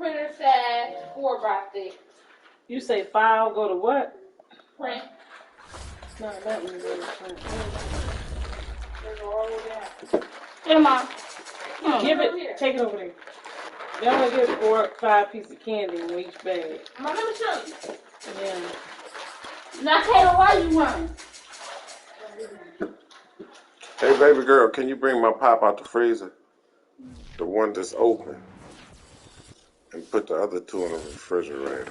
printer size 4x6. You say file go to what? Print. It's not that one. Print. Hey, Mom. Give it. Take it over there. They only get 4 or 5 pieces of candy in each bag. Mom, let me show you. Yeah. Now, Kayla, why you running? Hey, baby girl, can you bring my pop out the freezer? The one that's open. And put the other 2 in the refrigerator.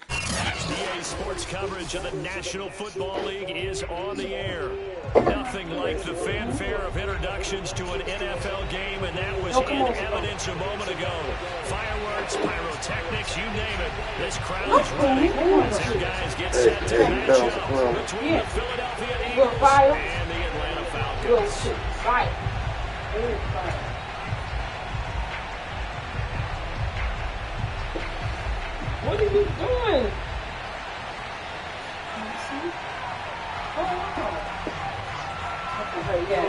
EA Sports coverage of the National Football League is on the air. Nothing like the fanfare of introductions to an NFL game, and that was in evidence a moment ago. Fireworks, pyrotechnics, you name it. This crowd is ready as our guys get set to match up between the Philadelphia Eagles and the Atlanta Falcons. What are you doing?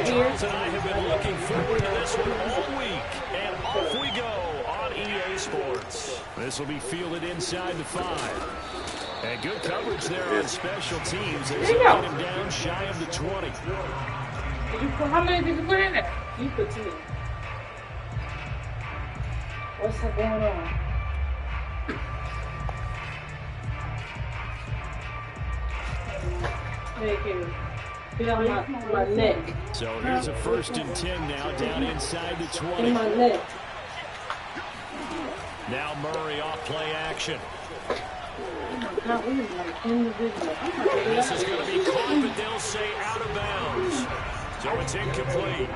Charles and I have been looking forward to this one all week, and off we go on EA Sports. This will be fielded inside the 5. And good coverage there on special teams as they get him down shy of the 20. How many did you put in there? You put 2. What's going on? Thank you. Get on my neck. So here's a 1st and 10 now, down inside the 20. In my neck. Now Murray off play action. This is going to be caught, but they'll say out of bounds. So it's incomplete.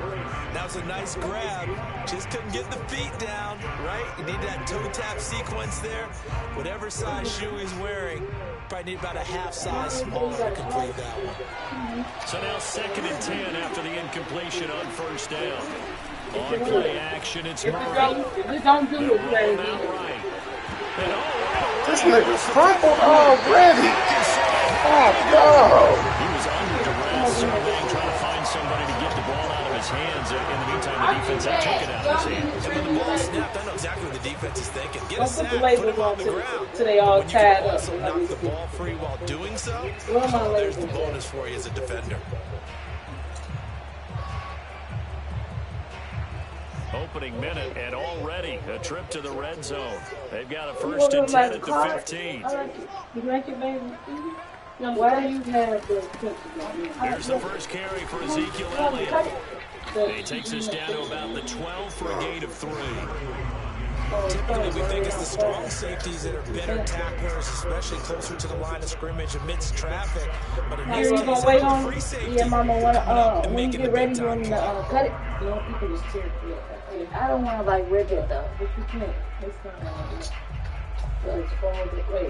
That was a nice grab. Just couldn't get the feet down, right? You need that toe tap sequence there. Whatever size shoe he's wearing, probably need about a half size smaller to complete that one. So now 2nd and 10 after the incompletion on 1st down. On play action, it's Murray. If we don't do it, play. This nigga crumpled already. Oh, no. He was under duress, surveying, trying to find somebody to get the ball out of his hands. In the meantime, the defense had took it out of his hands. And when the ball snapped, I know exactly what the defense is thinking. Get a sack, put him on the ground. So they all when you tied can up. also knock the ball free while doing so, there's the bonus for you as a defender. Opening minute, and already a trip to the red zone. They've got a 1st and 10 at the 15. You like it, baby? Why do you have the Here's the first carry for Ezekiel Elliott. He takes us down to about the 12 for a gain of 3. Typically, we think it's the strong safeties that are better tacklers, especially closer to the line of scrimmage amidst traffic. But in this case, wait on free safety. Yeah, Mama, when you get ready, you want to cut it. You know, people just tear it. I don't want to like rip it though. But you can't. It's not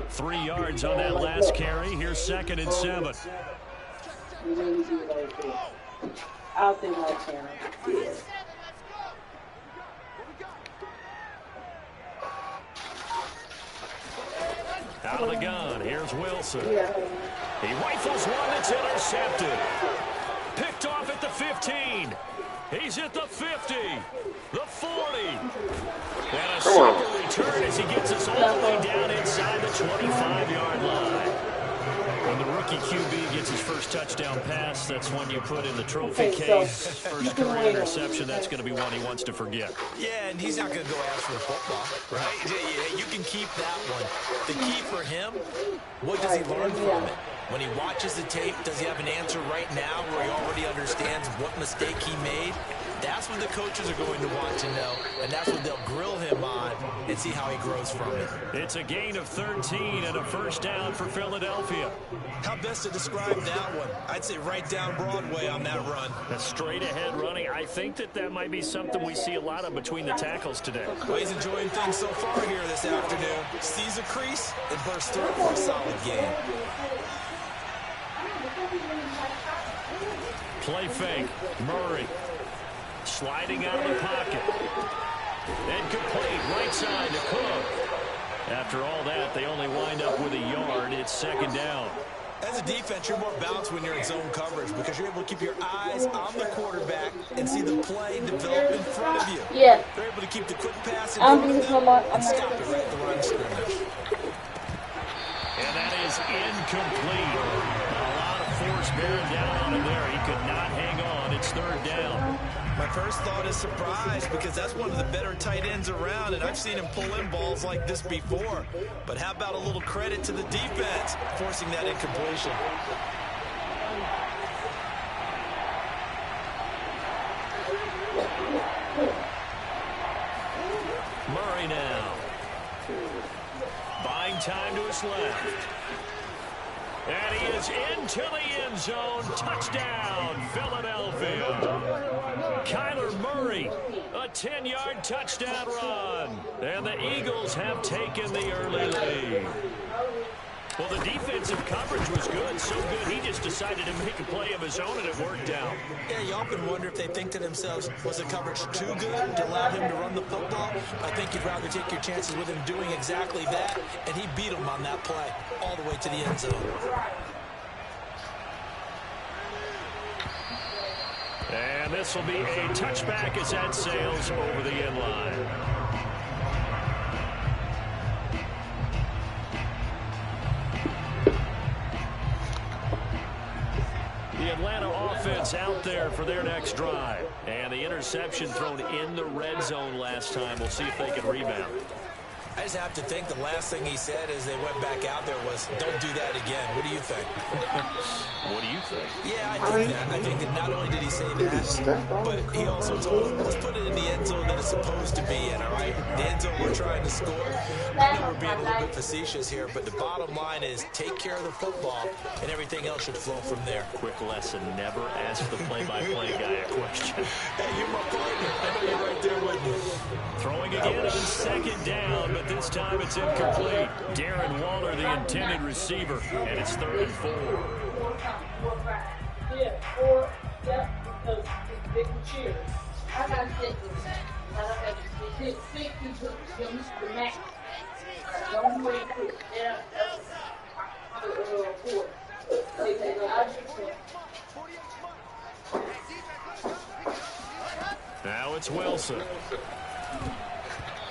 3 yards on that last carry. Here's 2nd and 7. You really do it like that. Out there like that. Out of the gun, here's Wilson. He rifles one that's intercepted. Picked off at the 15. He's at the 50, the 40. And a super return as he gets us all the way down inside the 25-yard line. When the rookie QB gets his first touchdown pass, that's one you put in the trophy case. First career interception, that's going to be one he wants to forget. Yeah, and he's not going to go ask for the football, right? Yeah, you can keep that one. The key for him, what does he learn from it? When he watches the tape, does he have an answer right now where he already understands what mistake he made? That's what the coaches are going to want to know, and that's what they'll grill him on and see how he grows from it. It's a gain of 13 and a 1st down for Philadelphia. How best to describe that one? I'd say right down Broadway on that run. A straight-ahead running. I think that might be something we see a lot of between the tackles today. Well, he's enjoying things so far here this afternoon. Sees a crease and bursts through it for a solid game. Play fake. Murray. Sliding out of the pocket. And complete. Right side to Cook. After all that, they only wind up with a yard. It's 2nd down. As a defense, you're more balanced when you're in zone coverage because you're able to keep your eyes on the quarterback and see the play develop in front of you. Yeah. They're able to keep the quick pass in front of them and stop it right at the line of scrimmage. And that is incomplete. A lot of force bearing down on him there. He could not hang on. It's third down. My first thought is surprise because that's one of the better tight ends around, and I've seen him pull in balls like this before. But how about a little credit to the defense forcing that incompletion? Murray now. Buying time to his left. And he is into the end zone. Touchdown, Philadelphia. Kyler Murray, a 10-yard touchdown run. And the Eagles have taken the early lead. Well, the defensive coverage was good, so good he just decided to make a play of his own, and it worked out. Yeah, you often wonder if they think to themselves, was the coverage too good to allow him to run the football? I think you'd rather take your chances with him doing exactly that, and he beat him on that play all the way to the end zone. And this will be a touchback as that sails over the end line. The Atlanta offense out there for their next drive. And the interception thrown in the red zone last time. We'll see if they can rebound. I just have to think the last thing he said as they went back out there was, don't do that again. What do you think? What do you think? Yeah, I think that. I think that not only did he say that, but he also told him, let's put it in the end zone that it's supposed to be in, all right? The end zone we're trying to score. I know we're being a little bit facetious here, but the bottom line is take care of the football, and everything else should flow from there. Quick lesson, never ask the play-by-play guy a question. Hey, you're my partner. I know you're right there with me. Throwing again on second down, but this time it's incomplete. Darren Waller, the intended receiver, and it's 3rd and 4. Yeah, 4. Yeah, because it's big cheers. I got 6. I got 6. 6 to Mr. Max. Don't wait. Yeah, 4. Now it's Wilson.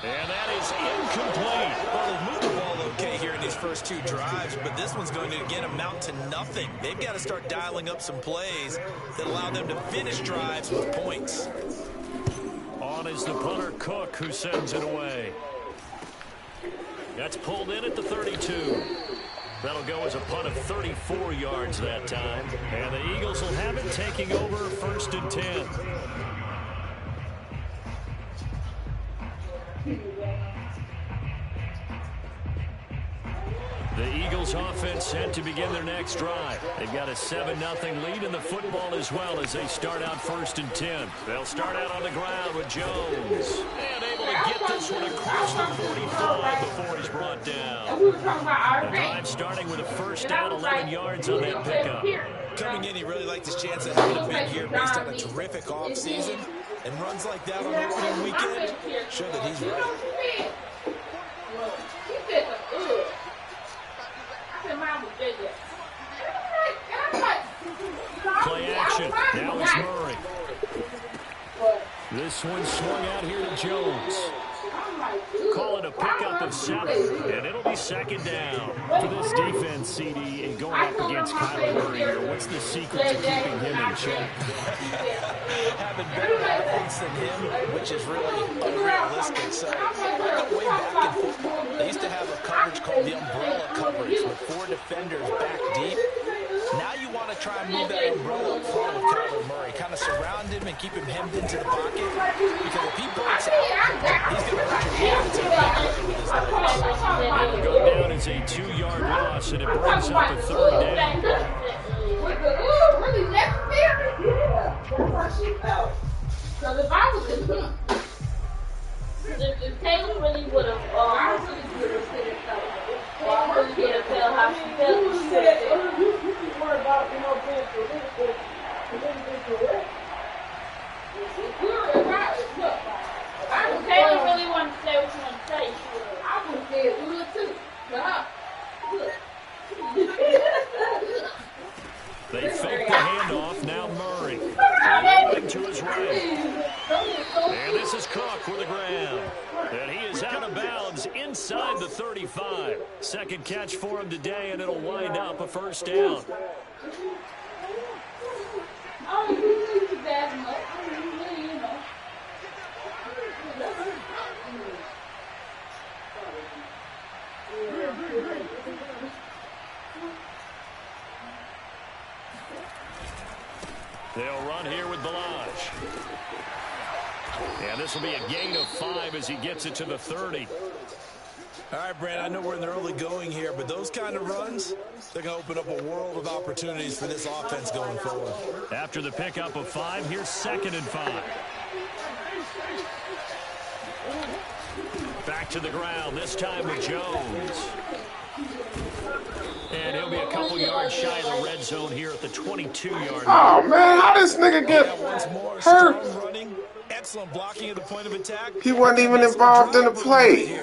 And that is incomplete. Well, they've moved the ball okay here in these first 2 drives, but this one's going to, again, amount to nothing. They've got to start dialing up some plays that allow them to finish drives with points. On is the punter, Cook, who sends it away. That's pulled in at the 32. That'll go as a punt of 34 yards that time. And the Eagles will have it, taking over 1st and 10. The Eagles offense set to begin their next drive. They've got a 7-0 lead in the football as well as they start out 1st and 10. They'll start out on the ground with Jones. And able to get this one across the 45 before he's brought down. The drive starting with a 1st down, 11 yards on that pickup. Coming in, he really liked his chance of having a big year based on a terrific offseason. And runs like that on opening weekend show that he's ready. Play action. Now it's Murray. This one swung out here to Jones. Call it a pickup of 7, and it'll be 2nd down. For this defense, CD, and going up against Kyler Murray here, what's the secret to keeping him in check? Having better athletes than him, which is really unrealistic. So I go way back in football. They used to have a coverage called the umbrella coverage with 4 defenders back deep. Now you want to try and move that umbrella up front with Kyler Murray. Kind of surround him and keep him hemmed into the pocket. Because if he breaks out, he's going to hurt your hands and with his legs. Go down as a 2-yard loss, and it brings up a 3rd down. Really necessary? Yeah, that's how she felt. So if I was in him, if Taylor really would have, I really would have said it. I really can't tell how she felt. She said, you can worry about, being political. If Taylor really wanted to say what you want to say, I would have said good too. To her. Good. downs inside the 35. Second catch for him today, and it'll wind up a first down. They'll run here with Balaj. And this will be a gain of 5 as he gets it to the 30. All right, Brandon, I know we're in the early going here, but those kind of runs, they're going to open up a world of opportunities for this offense going forward. After the pickup of 5, here's 2nd and 5. Back to the ground, this time with Jones. And he'll be a couple yards shy of the red zone here at the 22-yard line. Oh, man, how this nigga get hurt? Running, excellent blocking at the point of attack. He wasn't even involved in the play.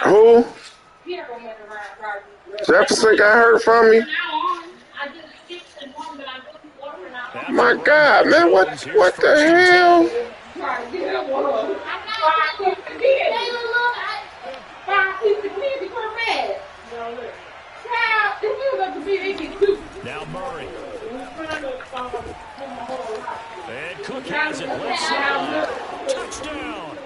Who? Jefferson got hurt from me? My God, man, what the hell? Now Murray. And Cook has it. Left side. Touchdown.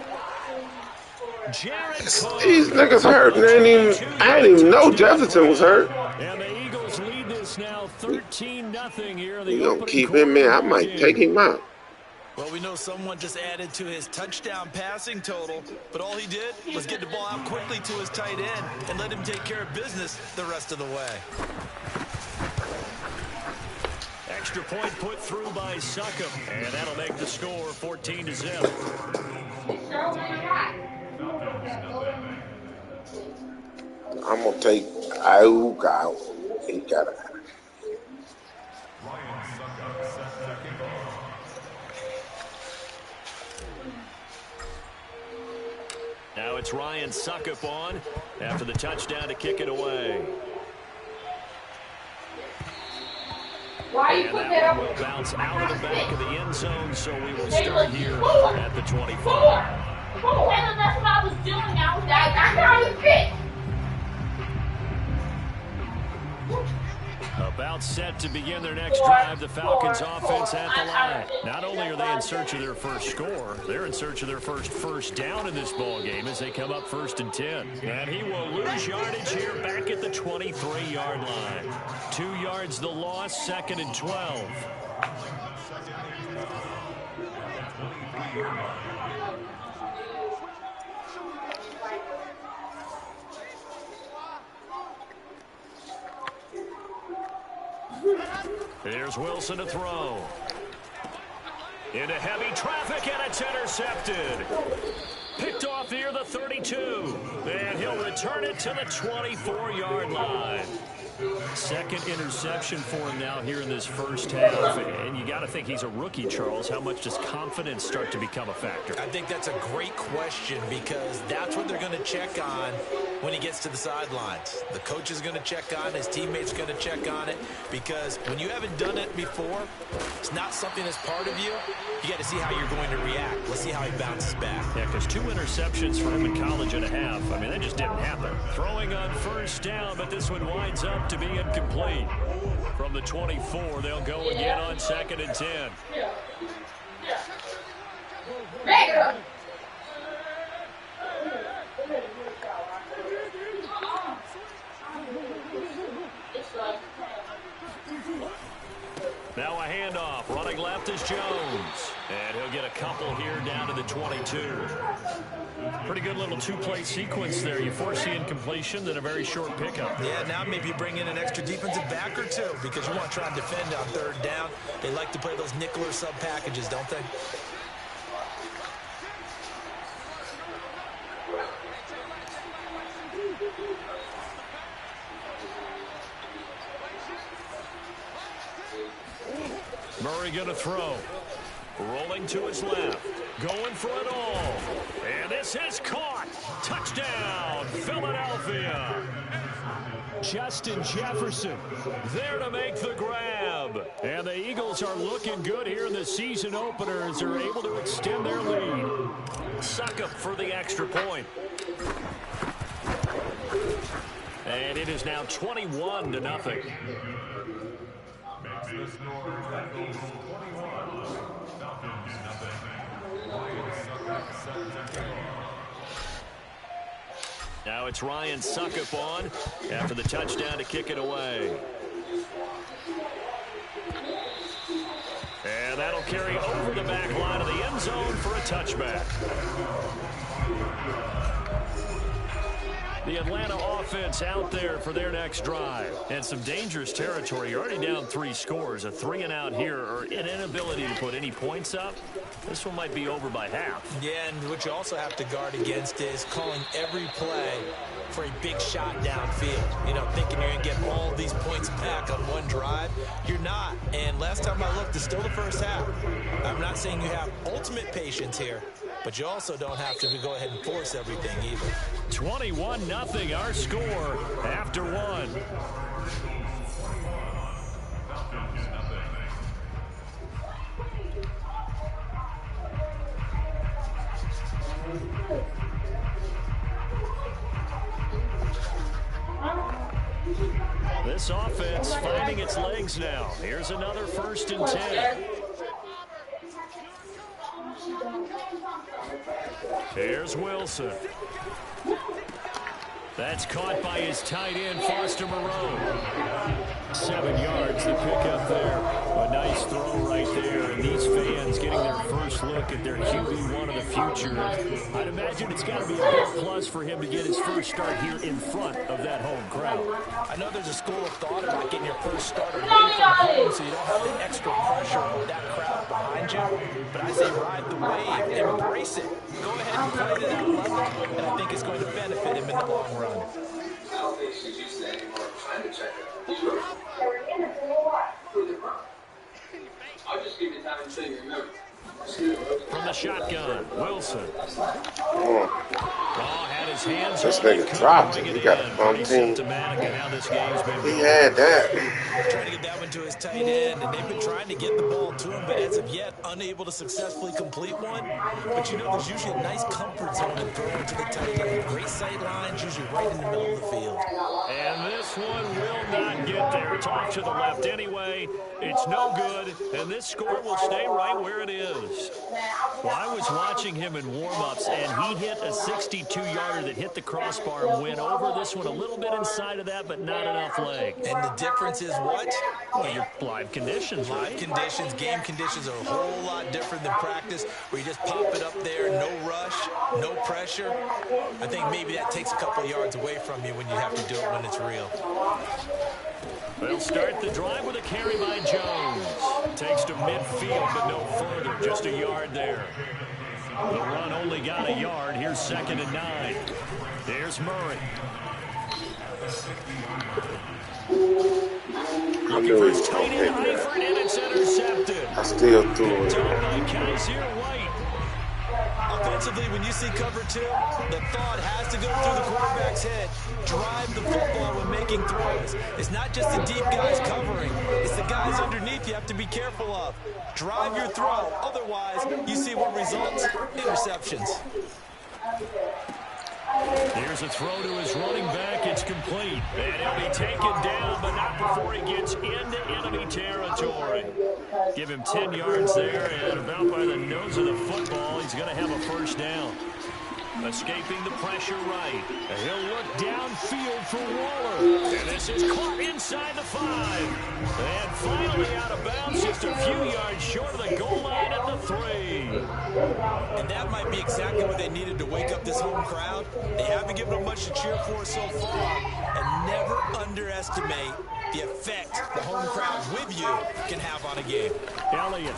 Jared Cook. These niggas hurt. I didn't even know Jefferson was hurt. And the Eagles lead this now 13-0 here. You gonna keep him in? I might take him out. Well, we know someone just added to his touchdown passing total, but all he did was get the ball out quickly to his tight end and let him take care of business the rest of the way. Extra point put through by Succop, and that'll make the score 14-0. I'm gonna take Ayuk out. He got it. Now it's Ryan Succop on after the touchdown to kick it away. And that one will bounce out of the back of the end zone, so we will start here at the 24. That's what I was doing. I got it fixed. About set to begin their next drive, the Falcons offense at the line. Not only are they in search of their first score, they're in search of their first down in this ball game as they come up 1st and 10. And he will lose yardage here back at the 23-yard line. 2 yards the loss, 2nd and 12. Here's Wilson to throw. Into heavy traffic, and it's intercepted. Picked off near the 32. And he'll return it to the 24-yard line. 2nd interception for him now here in this first half. And you got to think he's a rookie, Charles. How much does confidence start to become a factor? I think that's a great question because that's what they're going to check on when he gets to the sidelines. The coach is going to check on it. His teammates going to check on it because when you haven't done it before, it's not something that's part of you. You got to see how you're going to react. Let's see how he bounces back. Yeah, because 2 interceptions for him in college and a half. I mean, that just didn't happen. Throwing on first down, but this one winds up to be incomplete. From the 24, they'll go again on 2nd and 10. Now a handoff. Running left is Jones. And he'll get a couple here down to the 22. Pretty good little 2-play sequence there. You force the incompletion, then a very short pickup. Yeah, now maybe bring in an extra defensive back or 2 because you want to try and defend on 3rd down. They like to play those nickel or sub packages, don't they? Murray going to throw. Rolling to his left. Going for it all. And this is caught. Touchdown, Philadelphia. Justin Jefferson there to make the grab. And the Eagles are looking good here in the season opener as they're able to extend their lead. Suck up for the extra point. And it is now 21-0. Now it's Ryan Suckup on after the touchdown to kick it away. And that'll carry over the back line of the end zone for a touchback. The Atlanta offense out there for their next drive. And some dangerous territory. You're already down 3 scores. A 3-and-out here, or an inability to put any points up. This one might be over by half. Yeah, and what you also have to guard against is calling every play for a big shot downfield. You know, thinking you're going to get all these points back on one drive. You're not. And last time I looked, it's still the first half. I'm not saying you have ultimate patience here, but you also don't have to go ahead and force everything either. 21-0 our score after 1. This offense finding its legs now. Here's another 1st and 10. Here's Wilson. That's caught by his tight end, Foster Moreau. 7 yards to pick up there. A nice throw right there. And these fans getting their first look at their QB1 of the future. I'd imagine it's got to be a big plus for him to get his first start here in front of that home crowd. I know there's a school of thought about getting your first starter away from home so you don't have the extra pressure with that crowd behind you. But I say ride the wave, embrace it. Go ahead and play to that level, and I think it's going to benefit him in the long run. I'll just give you time to say remember. From the shotgun, Wilson. Had his hands this nigga dropped it. He got a bum team. He had that. Trying to get that one to his tight end, and they've been trying to get the ball to him, but as of yet, unable to successfully complete one. But you know, there's usually a nice comfort zone in throwing to the tight end. Great sight lines, usually right in the middle of the field. And this one will not get there. It's off to the left anyway. It's no good, and this score will stay right where it is. Well, I was watching him in warm-ups, and he hit a 62-yarder that hit the crossbar and went over. This one a little bit inside of that, but not enough leg. And the difference is what? Well, your live conditions, right? Live conditions, game conditions are a whole lot different than practice, where you just pop it up there, no rush, no pressure. I think maybe that takes a couple of yards away from you when you have to do it when it's real. They'll start the drive with a carry by Jones. Takes to midfield, but no further. Just a yard there. The run only got a yard. Here's 2nd and 9. There's Murray. Looking for his tight end, Eifert, and it's intercepted. I still threw it. Done by Kaiser White. Offensively, when you see cover 2, the thought has to go through the quarterback's head. Drive the football when making throws. It's not just the deep guys covering. It's the guys underneath you have to be careful of. Drive your throw. Otherwise, you see what results? Interceptions. Here's a throw to his running back. It's complete. And he'll be taken down, but not before he gets into enemy territory. Give him 10 yards there, and about by the nose of the football, he's going to have a first down. Escaping the pressure right. And he'll look downfield for Waller. And this is caught inside the 5. And finally out of bounds, just a few yards short of the goal line at the 3. And that might be exactly what they needed to wake up this home crowd. They haven't given them much to cheer for so far. And never underestimate the effect the home crowd with you can have on a game. Elliott.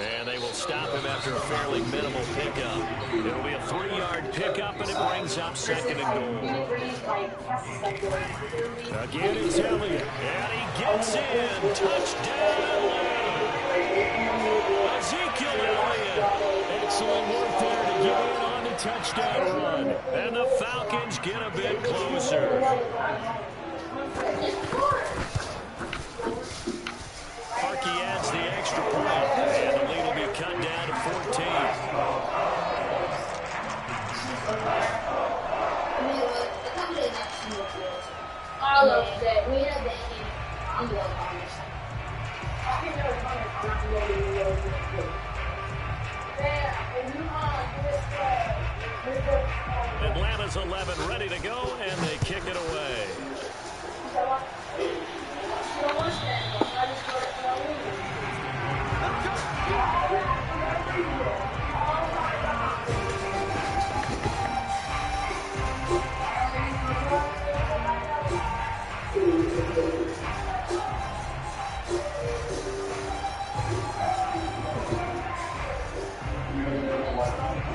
And they will stop him after a fairly minimal pickup. It'll be a 3-yard pickup, and it brings up 2nd and goal. Again, it's Elliott. And he gets in. Touchdown, Atlanta. Ezekiel Elliott. Excellent work there to get in on the touchdown run. And the Falcons get a bit closer. Parkey adds the extra point, and the lead will be cut down to 14. All of that. We have that Atlanta's 11 ready to go, and they kick it away.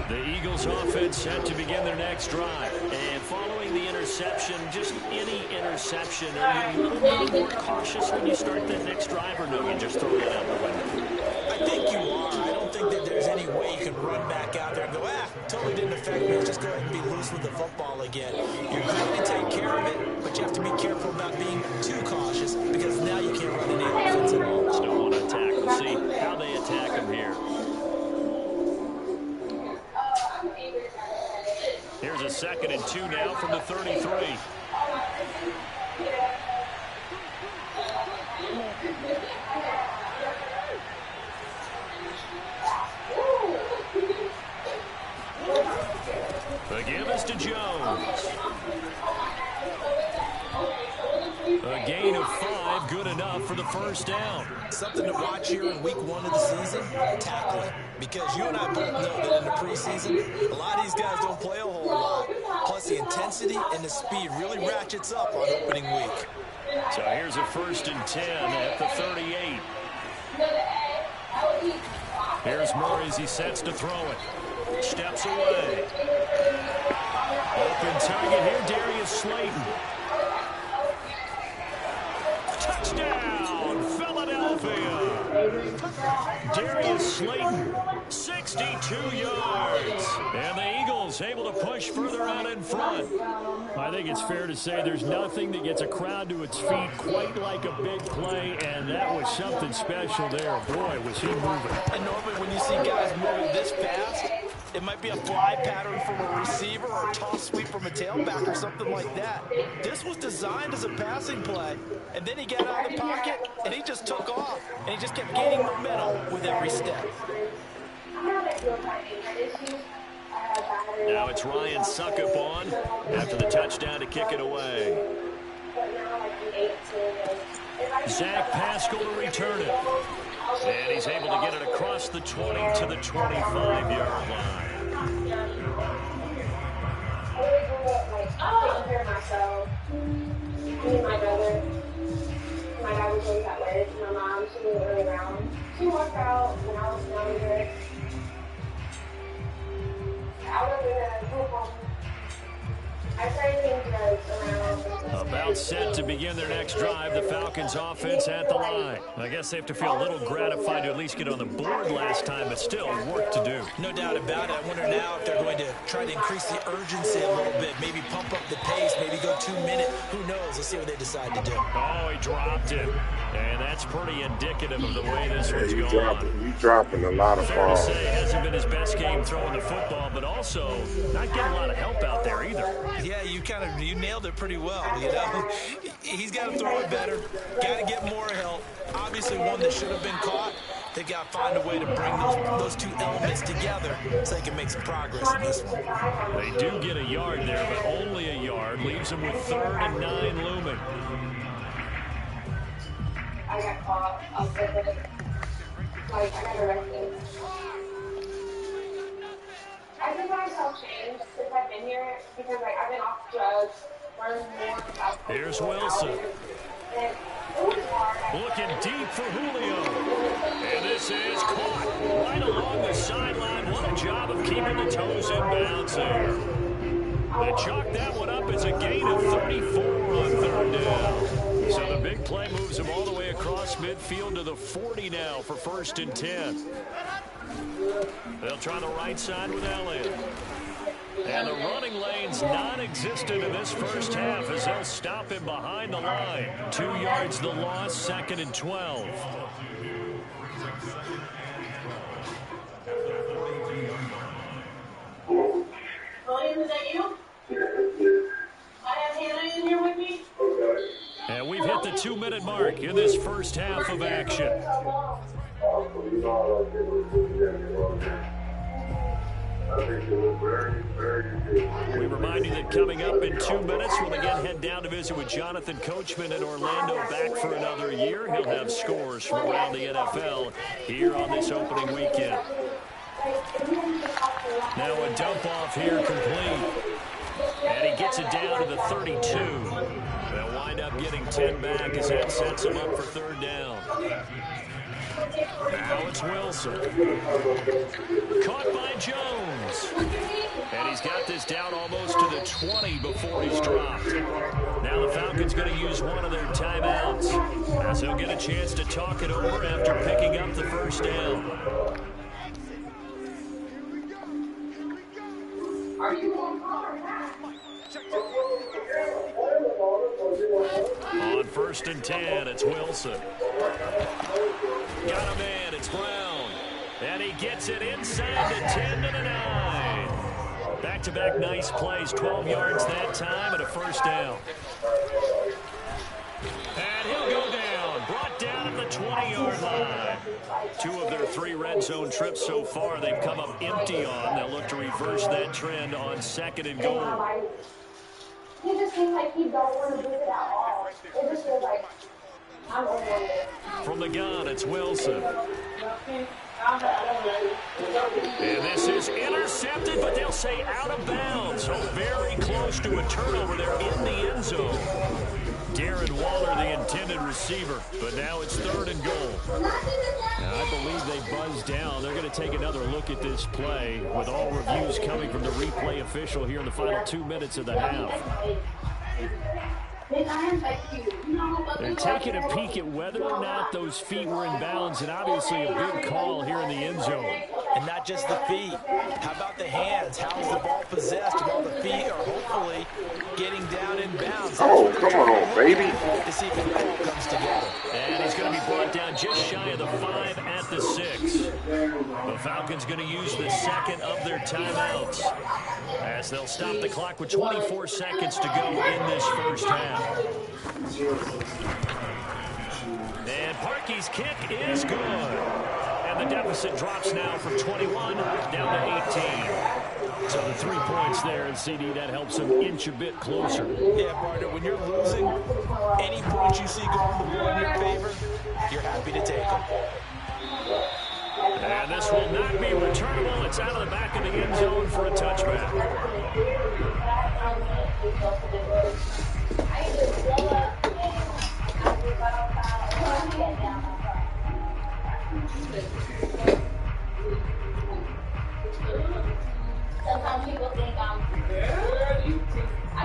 The Eagles offense set to begin their next drive. And following the interception, just any interception, are you a little bit more cautious when you start that next drive, or no, you just throw that out the window? I think you are. I don't think that there's any way you can run back out there and go, totally didn't affect me. Just go ahead and be loose with the football again. You're going to take care of it, but you have to be careful about being too cautious because now you can't run any offense at all. Still want to attack. We'll see how they attack him here. Here's a 2nd and 2 now from the 33. The give is to Jones. A gain of 5, good enough for the first down. Something to watch here in week 1 of the season, tackling. Because you and I both know that in the preseason, a lot of these guys don't play a whole lot. Plus the intensity and the speed really ratchets up on opening week. So here's a 1st and 10 at the 38. Here's Murray as he sets to throw it. Steps away. Open target here, Darius Slayton. Touchdown, Philadelphia. Darius Slayton, 62 yards. And the Eagles able to push further out in front. I think it's fair to say there's nothing that gets a crowd to its feet quite like a big play, and that was something special there. Boy, was he moving. And normally when you see guys moving this fast, it might be a fly pattern from a receiver or a toss sweep from a tailback or something like that. This was designed as a passing play, and then he got out of the pocket, and he just took off, and he just kept gaining momentum with every step. Now it's Ryan Suckup on after the touchdown to kick it away. Zach Pascal to return it. And he's able to get it across the 20 to the 25-yard line. My brother, my dad was always at work. My mom, she was really around. She worked out when I was younger. I started doing drugs around. About set to begin their next drive, the Falcons offense at the line. I guess they have to feel a little gratified to at least get on the board last time, but still work to do. No doubt about it. I wonder now if they're going to try to increase the urgency a little bit, maybe pump up the pace, maybe go 2 minute. Who knows? Let's see what they decide to do. Oh, he dropped it. And that's pretty indicative of the way this one's going. He's dropping a lot of Fair to balls. say, it hasn't been his best game throwing the football, but also not getting a lot of help out there either. Yeah, you nailed it pretty well, you know. He's got to throw it better, got to get more help. Obviously one that should have been caught. They got to find a way to bring those two elements together so they can make some progress in this one. They do get a yard there, but only a yard. Leaves them with 3rd and 9 looming. I got caught up with it. Like, I got arrested. I think myself changed since I've been here because, like, I've been off drugs, learned more about. Here's Wilson. Looking deep for Julio. And this is caught right along the sideline. What a job of keeping the toes in bounds there. They chalk that one up as a gain of 34 on 3rd down. So the big play moves them all the way across midfield to the 40 now for 1st and 10. They'll try the right side with Elliott. And the running lane's non-existent in this first half as they'll stop him behind the line. 2 yards the loss, 2nd and 12. William, is that you? I have Hannah in here with me. And we've hit the 2-minute mark in this first half of action. We remind you that coming up in 2 minutes, we'll again head down to visit with Jonathan Coachman in Orlando, back for another year. He'll have scores from around the NFL here on this opening weekend. Now a dump off here complete. And he gets it down to the 32. They'll wind up getting 10 back as that sets him up for 3rd down. Now it's Wilson. Caught by Jones. And he's got this down almost to the 20 before he's dropped. Now the Falcons going to use one of their timeouts as they'll get a chance to talk it over after picking up the 1st down. On 1st and 10, it's Wilson. Got a man, it's Brown. And he gets it inside the 10 to the 9. Back-to-back nice plays, 12 yards that time and a 1st down. And he'll go down, brought down at the 20-yard line. 2 of their 3 red zone trips so far they've come up empty on. They'll look to reverse that trend on 2nd and goal. He just seems like he don't want to do it at all. It just feels like I'm over it. From the gun, it's Wilson. And this is intercepted, but they'll say out of bounds. So very close to a turnover there in the end zone. Darren Waller, the intended receiver, but now it's 3rd and goal. Now, I believe they buzzed down. They're going to take another look at this play with all reviews coming from the replay official here in the final 2 minutes of the half. They're taking a peek at whether or not those feet were in bounds, and obviously a good call here in the end zone. And not just the feet. How about the hands? How's the ball possessed while the feet are hopefully getting down in bounds? Oh, come on, baby. To see if it all comes together. And he's going to be brought down just shy of the 5 at the 6. The Falcons going to use the 2nd of their timeouts as they'll stop the clock with 24 seconds to go in this first half. And Parkey's kick is good. And the deficit drops now from 21 down to 18. So the 3 points there, and CD, that helps him inch a bit closer. Yeah, partner, when you're losing, any points you see going the board in your favor, you're happy to take them. And this will not be returnable. It's out of the back of the end zone for a touchback. Sometimes people think I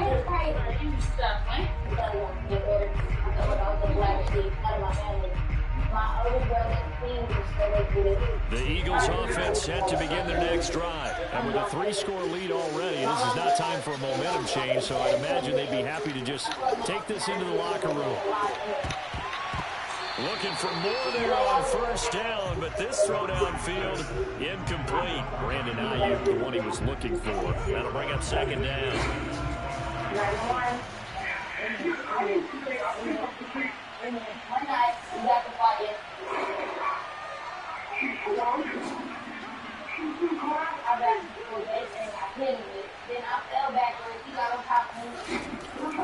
just pray for you stuff, right? The Eagles offense set to begin their next drive. And with a 3-score lead already, this is not time for a momentum change, so I'd imagine they'd be happy to just take this into the locker room. Looking for more there on 1st down, but this throw downfield incomplete. Brandon Ayuk, the one he was looking for. That'll bring up 2nd down.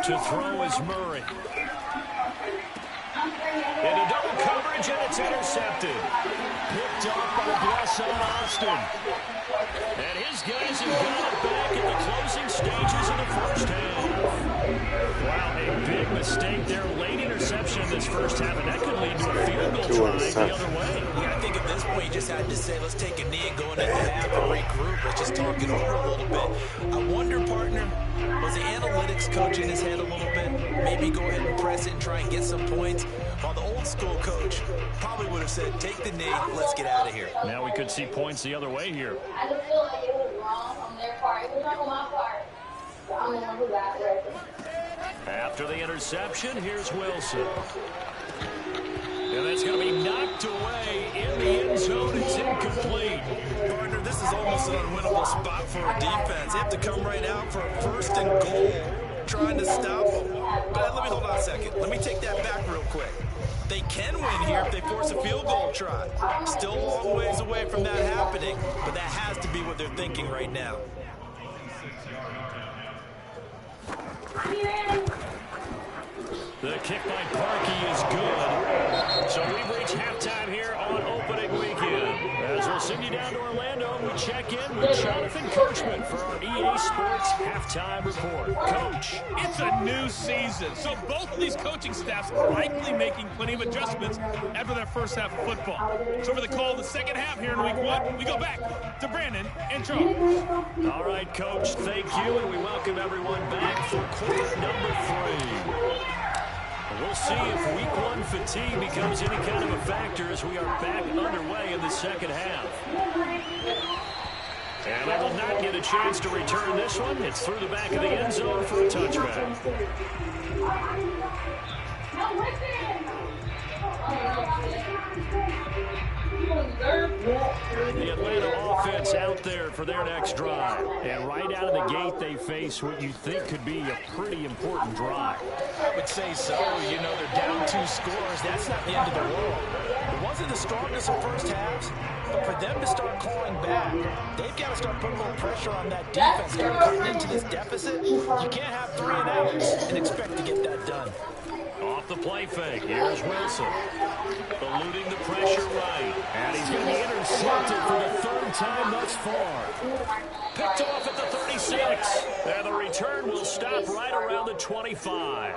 To throw is Murray. And a double coverage, and it's intercepted. Picked off by Blesson Austin. And his guys have got it back in the closing stages of the first half. Wow, a big mistake there. Late interception in this first half, and that could lead to a field goal try the other way. Yeah, I think at this point you just had to say, let's take a knee and go into the half and regroup. Let's just talk it over a little bit. I wonder, partner, was the analytics coach in his head a little bit? Maybe go ahead and press it and try and get some points. While the old school coach probably would have said, take the knee, let's get out of here. Now we could see points the other way here. I just feel like it was wrong on their part. After the interception, here's Wilson. And that's going to be knocked away in the end zone. It's incomplete. Partner, this is almost an unwinnable spot for a defense. They have to come right out for a 1st and goal, trying to stop them. But let me hold on a second. Let me take that back real quick. They can win here if they force a field goal try. Still a long ways away from that happening, but that has to be what they're thinking right now. The kick by Parkey is good. So we've reached halftime here on opening weekend. As we'll send you down to Orlando, we check in with Jonathan Kirschman for our EA Sports Halftime Report. Coach. It's a new season, so both of these coaching staffs are likely making plenty of adjustments after their first half of football. So for the call of the second half here in week 1, we go back to Brandon and Charles. All right, Coach, thank you, and we welcome everyone back for quarter number 3. We'll see if week 1 fatigue becomes any kind of a factor as we are back underway in the second half. And I will not get a chance to return this one. It's through the back of the end zone for a touchback. The Atlanta offense out there for their next drive. And right out of the gate, they face what you think could be a pretty important drive. I would say so. You know, they're down 2 scores. That's not the end of the world. It wasn't the strongest of first halves, but for them to start clawing back, they've got to start putting a little pressure on that defense. Start cutting into this deficit. You can't have 3 and outs and expect to get that done. Off the play fake, here's Wilson. Eluding the pressure right. And he's going to be intercepted for the 3rd time thus far. Picked off at the 36. And the return will stop right around the 25.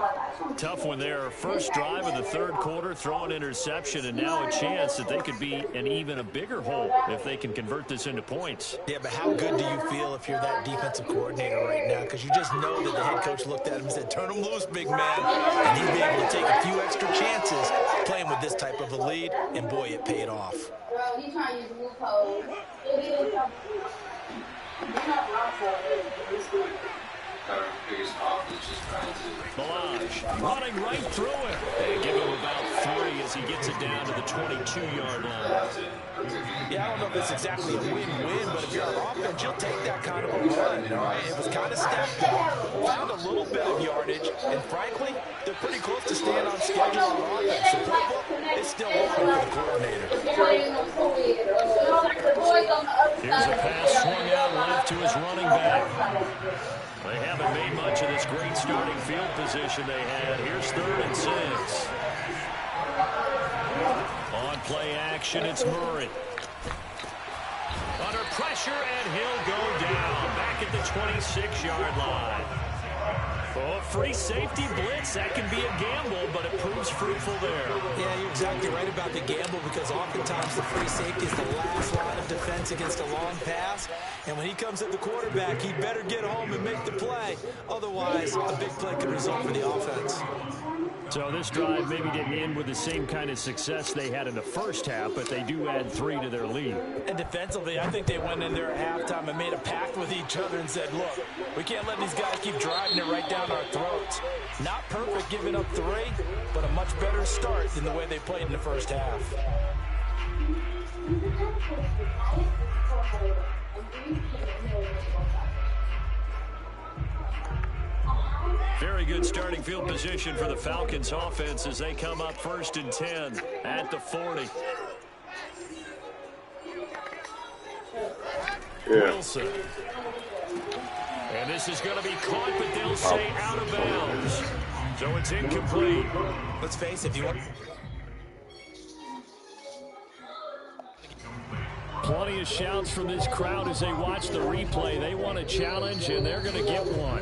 Tough one there. First drive of the 3rd quarter, throw an interception, and now a chance that they could be in even a bigger hole if they can convert this into points. Yeah, but how good do you feel if you're that defensive coordinator right now? Because you just know that the head coach looked at him and said, turn him loose, big man. And he'd be able to take a few extra chances playing with this type of a lead, and boy, it paid off. Bro, he's trying to use loopholes. Melange running right through it. They give him about 3 as he gets it down to the 22-yard line. Yeah, I don't know if it's exactly a win-win, but if you're on offense, you'll take that kind of a run, all right? It was kind of stacked up, found a little bit of yardage, and frankly, they're pretty close to staying on schedule on offense. The playbook is still open for the coordinator. Here's a pass swung out left to his running back. They haven't made much of this great starting field position they had. Here's 3rd and 6. On play action, it's Murray. Under pressure, and he'll go down back at the 26-yard line. Oh, free safety blitz, that can be a gamble, but it proves fruitful there. Yeah, you're exactly right about the gamble, because oftentimes the free safety is the last line of defense against a long pass. And when he comes at the quarterback, he better get home and make the play. Otherwise, a big play could result for the offense. So this drive maybe didn't end with the same kind of success they had in the first half, but they do add 3 to their lead. And defensively, I think they went in there at halftime and made a pact with each other and said, look, we can't let these guys keep driving it right down our throats. Not perfect giving up 3, but a much better start than the way they played in the first half. Very good starting field position for the Falcons offense as they come up 1st and 10 at the 40. Wilson. And this is going to be caught, but they'll say out of bounds. So it's incomplete. Let's face it, if you want... Plenty of shouts from this crowd as they watch the replay. They want a challenge, and they're going to get one.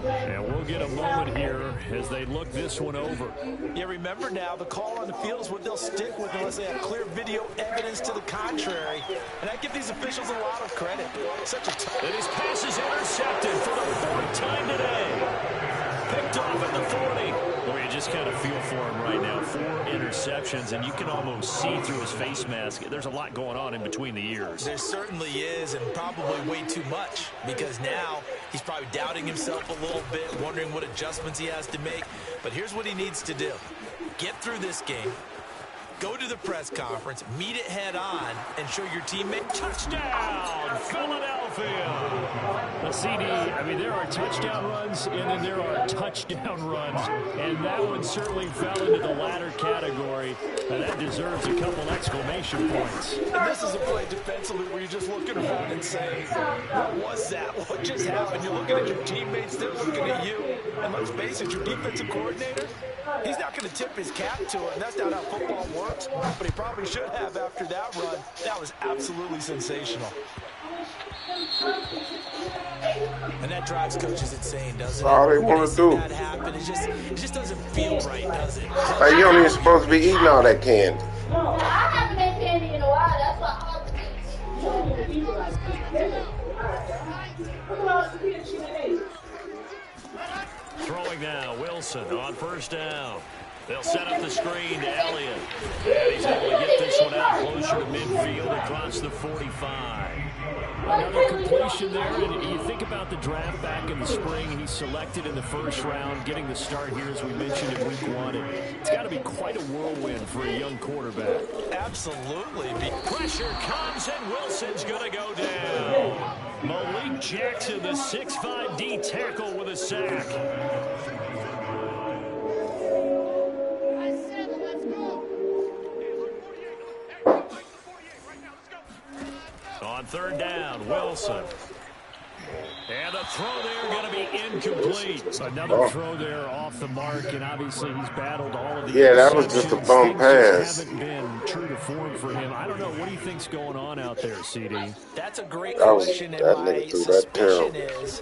And we'll get a moment here as they look this one over. Yeah, remember now, the call on the field is what they'll stick with unless they have clear video evidence to the contrary. And I give these officials a lot of credit. Such a tough... And his pass is intercepted for the 4th time today. Picked off at the 40. We just kind of feel for him right now. 4 interceptions, and you can almost see through his face mask. There's a lot going on in between the ears. There certainly is, and probably way too much, because now he's probably doubting himself a little bit, wondering what adjustments he has to make. But here's what he needs to do. Get through this game. Go to the press conference, meet it head on, and show your teammate. Touchdown, Philadelphia. The CD, I mean, there are touchdown runs, and then there are touchdown runs. And that one certainly fell into the latter category. And that deserves a couple exclamation points. And this is a play defensively where you're just looking around and saying, what was that? What just happened? You're looking at your teammates, they're looking at you. And let's face it, your defensive coordinator, he's not going to tip his cap to it, and that's not how football works, but he probably should have after that run. That was absolutely sensational. And that drives coaches insane, doesn't it? All they want to do. That happen, it just doesn't feel right, does it? Like, you don't even supposed to be eating all that candy. No, I haven't had candy in a while. That's why I Throwing now, Wilson on first down. They'll set up the screen to Elliott. And he's able to get this one out closer to midfield across the 45. Another completion there, and you think about the draft back in the spring. He's selected in the first round, getting the start here, as we mentioned, in week 1. And it's got to be quite a whirlwind for a young quarterback. Absolutely. Pressure comes, and Wilson's going to go down. Malik Jackson, the 6'5" D tackle with a sack. On third down, Wilson. And the throw there going to be incomplete. Another throw there off the mark, and obviously he's battled all of the that was just a bum pass. Haven't been true to form for him. I don't know. What do you think's going on out there, CD? That's a great question, and my suspicion is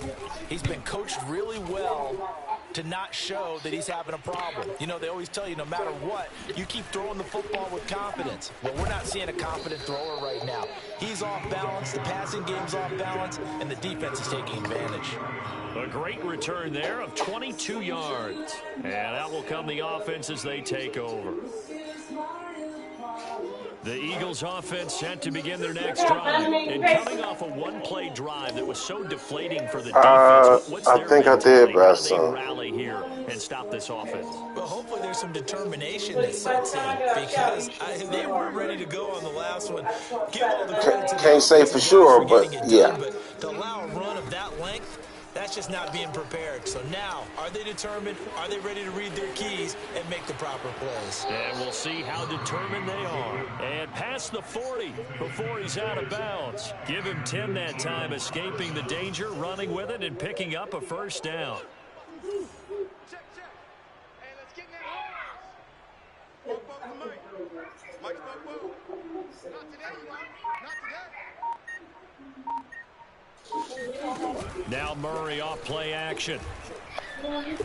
he's been coached really well to not show that he's having a problem. You know, they always tell you no matter what, you keep throwing the football with confidence. Well, we're not seeing a confident thrower right now. He's off balance, the passing game's off balance, and the defense is taking advantage. A great return there of 22 yards. And out will come the offense as they take over. The Eagles offense set to begin their next drive. And coming off a one-play drive that was so deflating for the defense, what's their mentality? How do they rally here and stop this offense? Well, hopefully there's some determination that sets in, because they weren't ready to go on the last one. Give all the credit to the can't say for sure, but yeah. But to allow a run of that length, that's just not being prepared. So now, are they determined? Are they ready to read their keys and make the proper plays? And we'll see how determined they are. And past the 40 before he's out of bounds. Give him 10 that time, escaping the danger, running with it, and picking up a first down. Now Murray off play action. And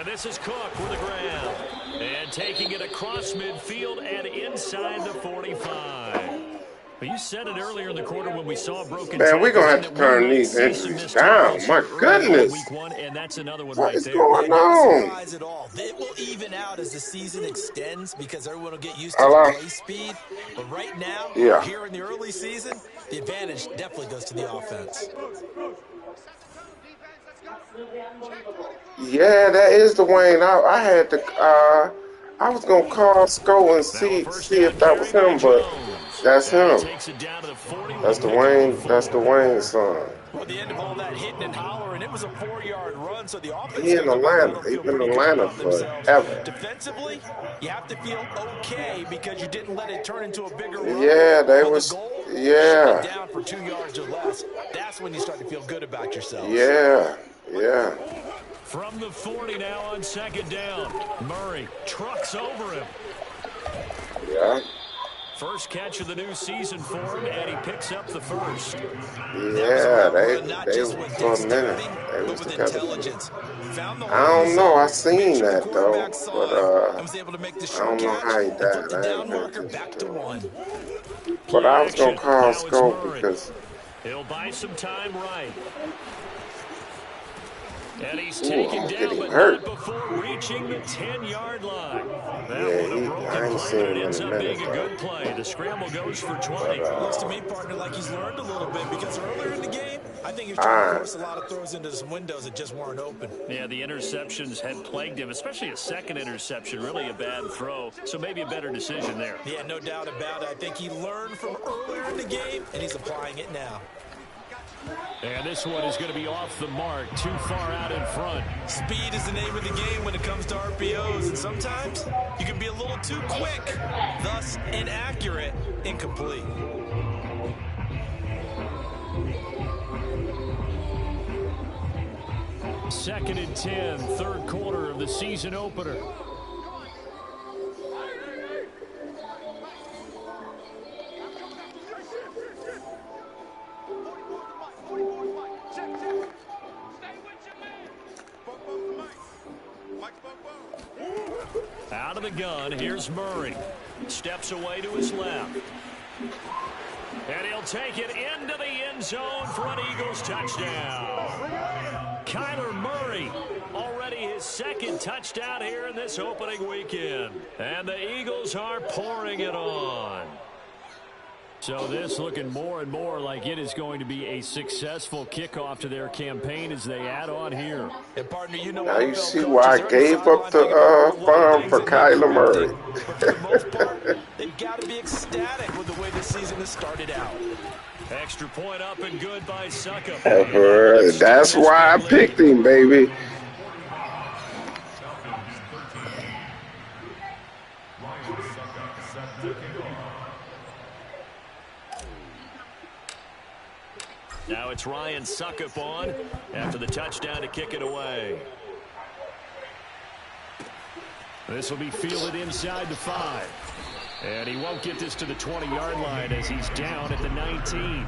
this is Cook with the ground. And taking it across midfield and inside the 45. But you said it earlier in the quarter when we saw broken. Man, we're going to have to turn these injuries down. My goodness. Week 1, and that's another one what right is there. going No on? surprise at all. It will even out as the season extends because everyone will get used to the play speed. But right now, here in the early season, the advantage definitely goes to the offense. Yeah, that is the Wayne. I had to. I was gonna call Sko and see if that was him, but that's him. That's the Wayne. That's the Wayne son. Well, the end of all that hitting and hollering, it was a 4-yard run, so the offense. He in Atlanta. He's been in Atlanta forever. Defensively, you have to feel okay because you didn't let it turn into a bigger run. Yeah, they was. Yeah. Down for 2 yards or less. That's when you start to feel good about yourself. Yeah. Yeah. From the 40 now on second down. Murray trucks over him. Yeah. First catch of the new season for him, and he picks up the first. Yeah, they was for a minute. They was together. I don't know. I seen that though, but I don't know how he died. I ain't paying attention to it. But I was gonna call Scope because he'll buy some time right. And he's Ooh, taken I'm down, getting but hurt. not before reaching the 10-yard line. That Yeah, one a I broken ain't play, seen but him it in ends a up minute, being a though. good play. The scramble goes for 20. But, Looks to me, partner, like he's learned a little bit because earlier in the game, I think he was all trying to right. force a lot of throws into some windows that just weren't open. Yeah, the interceptions had plagued him, especially a second interception, really a bad throw. So maybe a better decision there. Yeah, no doubt about it. I think he learned from earlier in the game, and he's applying it now. And this one is going to be off the mark, too far out in front. Speed is the name of the game when it comes to RPOs, and sometimes you can be a little too quick, thus inaccurate, incomplete. Second and 10, third quarter of the season opener. Out of the gun, here's Murray. Steps away to his left. And he'll take it into the end zone for an Eagles touchdown. Kyler Murray, already his second touchdown here in this opening weekend. And the Eagles are pouring it on. So this looking more and more like it is going to be a successful kickoff to their campaign as they add on here. And partner, you know, Now you see why I gave up the farm for Kyler Murray. But for the most part, they've got to be ecstatic with the way the season has started out. Extra point up and good by Suckup. That's why I picked him, baby. Now it's Ryan Suckup on after the touchdown to kick it away. This will be fielded inside the 5. And he won't get this to the 20-yard line as he's down at the 19.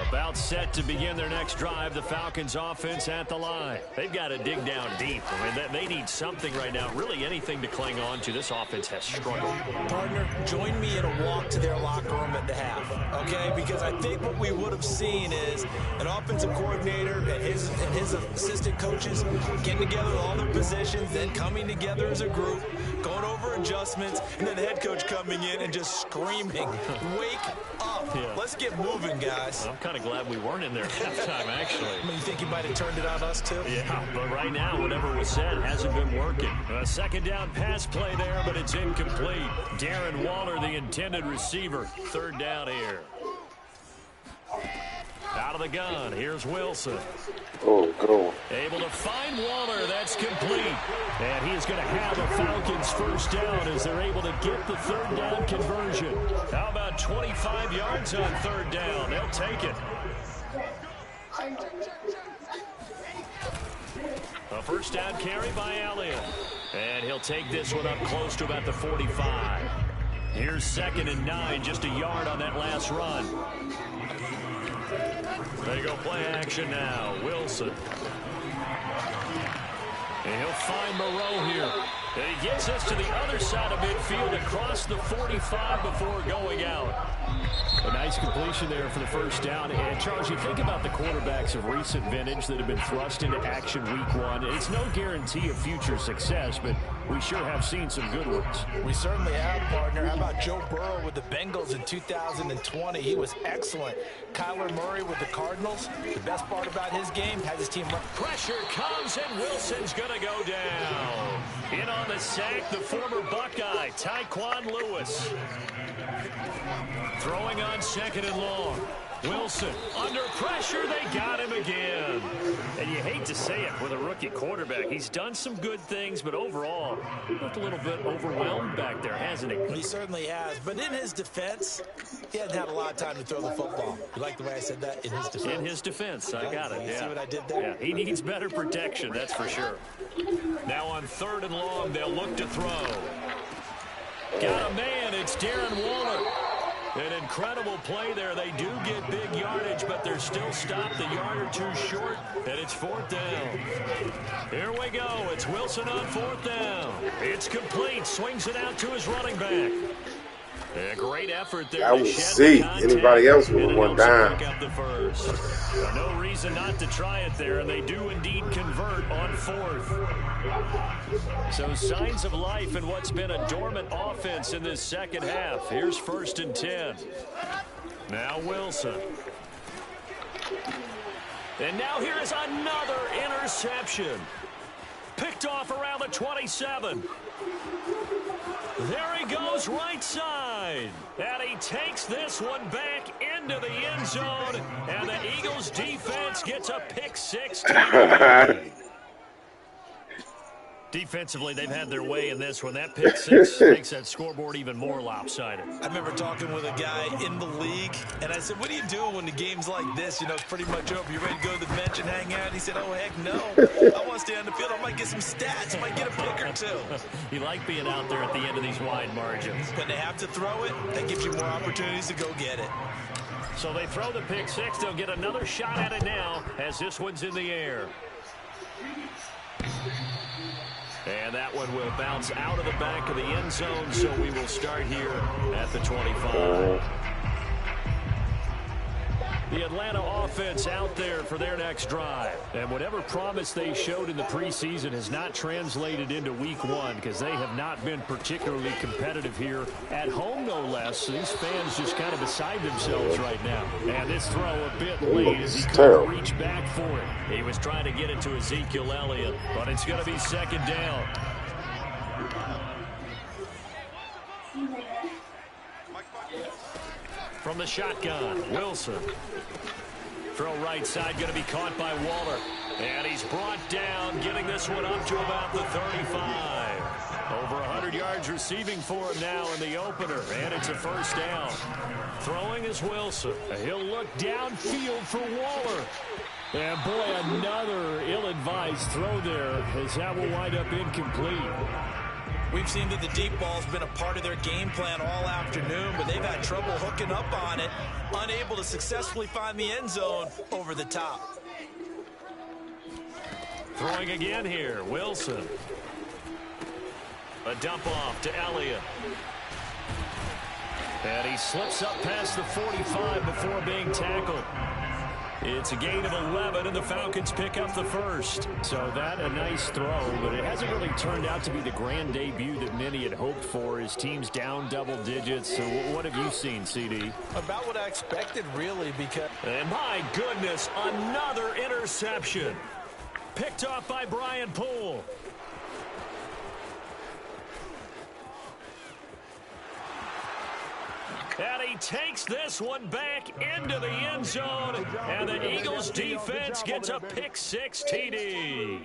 About set to begin their next drive, the Falcons offense at the line. They've got to dig down deep. I mean, they need something right now, really anything to cling on to. This offense has struggled. Partner, join me in a walk to their locker room at the half, okay? Because I think what we would have seen is an offensive coordinator and his assistant coaches getting together with all their positions, then coming together as a group, going over adjustments, and then the head coach coming in and just screaming, wake up. Yeah. Let's get moving, guys. I'm kind of glad we weren't in there at halftime, actually. I mean, you think you might have turned it on us, too? Yeah, but right now, whatever was said hasn't been working. A second down pass play there, but it's incomplete. Darren Waller, the intended receiver. Third down here. Out of the gun, here's Wilson. Oh, go. Able to find Waller, that's complete. And he is going to have a Falcons first down as they're able to get the third down conversion. How about 25 yards on third down? They'll take it. A first down carry by Elliott. And he'll take this one up close to about the 45. Here's 2nd and 9, just a yard on that last run. They go play action now. Wilson. And he'll find Moreau here. And he gets us to the other side of midfield across the 45 before going out. A nice completion there for the first down. And, Charles, you think about the quarterbacks of recent vintage that have been thrust into action week 1. It's no guarantee of future success, but we sure have seen some good ones. We certainly have, partner. How about Joe Burrow with the Bengals in 2020? He was excellent. Kyler Murray with the Cardinals. The best part about his game has his team run. Pressure comes, and Wilson's going to go down. In on the sack, the former Buckeye, Tyquan Lewis. Throwing on 2nd and long. Wilson, under pressure, they got him again. And you hate to say it with a rookie quarterback. He's done some good things, but overall, looked a little bit overwhelmed back there, hasn't he? He certainly has. But in his defense, he hasn't had a lot of time to throw the football. You like the way I said that? In his defense. In his defense, I got it. You yeah. see what I did there? Yeah, he needs better protection, that's for sure. Now on 3rd and long, they'll look to throw. Got a man. It's Darren Waller. An incredible play there. They do get big yardage, but they're still stopped a yard or two short, and it's 4th down. Here we go. It's Wilson on 4th down. It's complete. Swings it out to his running back. A great effort there. I would see anybody else with one down. No reason not to try it there, and they do indeed convert on 4th. So signs of life in what's been a dormant offense in this second half. Here's 1st and 10. Now Wilson. And now here is another interception. Picked off around the 27. There he goes right side. And he takes this one back into the end zone. And the Eagles defense gets a pick 6. Defensively, they've had their way in this one. That pick 6 makes that scoreboard even more lopsided. I remember talking with a guy in the league, and I said, what do you do when the game's like this? You know, it's pretty much over. You ready to go to the bench and hang out? He said, oh, heck no. I want to stay on the field. I might get some stats. I might get a pick or two. You like being out there at the end of these wide margins. When they have to throw it, that gives you more opportunities to go get it. So they throw the pick 6. They'll get another shot at it now as this one's in the air. And that one will bounce out of the back of the end zone, so we will start here at the 25. The Atlanta offense out there for their next drive. And whatever promise they showed in the preseason has not translated into week 1 because they have not been particularly competitive here at home, no less. So these fans just kind of beside themselves right now. And this throw a bit late as he couldn't reach back for it. He was trying to get it to Ezekiel Elliott, but it's going to be 2nd down. From the shotgun, Wilson. Throw right side, going to be caught by Waller. And he's brought down, getting this one up to about the 35. Over 100 yards receiving for him now in the opener. And it's a 1st down. Throwing is Wilson. He'll look downfield for Waller. And boy, another ill-advised throw there as that will wind up incomplete. We've seen that the deep ball's been a part of their game plan all afternoon, but they've had trouble hooking up on it, unable to successfully find the end zone over the top. Throwing again here, Wilson. A dump off to Elliott. And he slips up past the 45 before being tackled. It's a gain of 11, and the Falcons pick up the 1st. So that a nice throw, but it hasn't really turned out to be the grand debut that many had hoped for. His team's down double digits. So what have you seen, CD? About what I expected, really, because... And my goodness, another interception. Picked off by Brian Poole. And he takes this one back into the end zone. And the Eagles defense gets a pick 6 TD.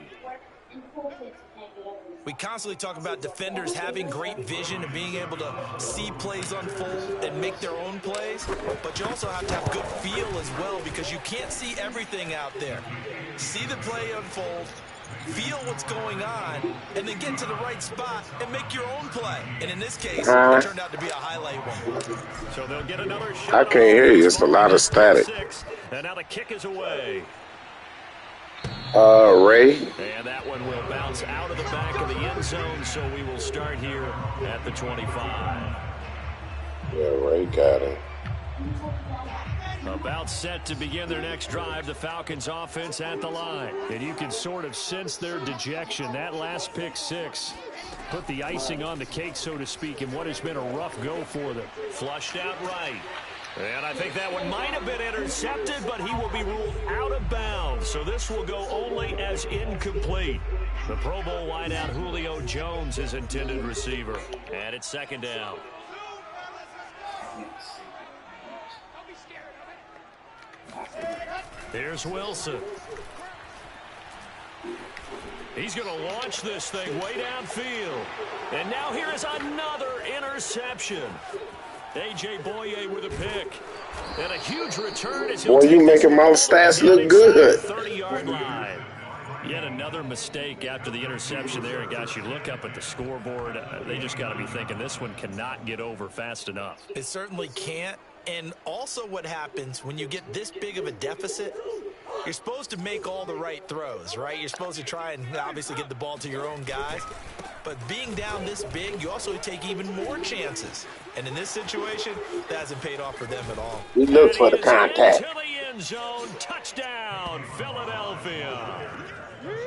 We constantly talk about defenders having great vision and being able to see plays unfold and make their own plays. But you also have to have good feel as well because you can't see everything out there. See the play unfold, feel what's going on, and then get to the right spot and make your own play. And in this case, it turned out to be a highlight one. So they'll get another shot. I can't hear you. It's a lot of static. And now the kick is away. Ray. And that one will bounce out of the back of the end zone, so we will start here at the 25. Yeah, Ray got it. About set to begin their next drive, the Falcons offense at the line. And you can sort of sense their dejection. That last pick 6 put the icing on the cake, so to speak, in what has been a rough go for them. Flushed out right. And I think that one might have been intercepted, but he will be ruled out of bounds. So this will go only as incomplete. The Pro Bowl wideout Julio Jones is intended receiver. And it's 2nd down. Here's Wilson. He's going to launch this thing way downfield. And now here is another interception. A.J. Boye with a pick. And a huge return. As boy, you making my stats look good. 30-yard line. Yet another mistake after the interception there. And, guys, you look up at the scoreboard. They just got to be thinking this one cannot get over fast enough. It certainly can't. And also what happens when you get this big of a deficit, you're supposed to make all the right throws, right? You're supposed to try and obviously get the ball to your own guys. But being down this big, you also take even more chances. And in this situation, that hasn't paid off for them at all. We look for the contact. To the end zone. Touchdown, Philadelphia.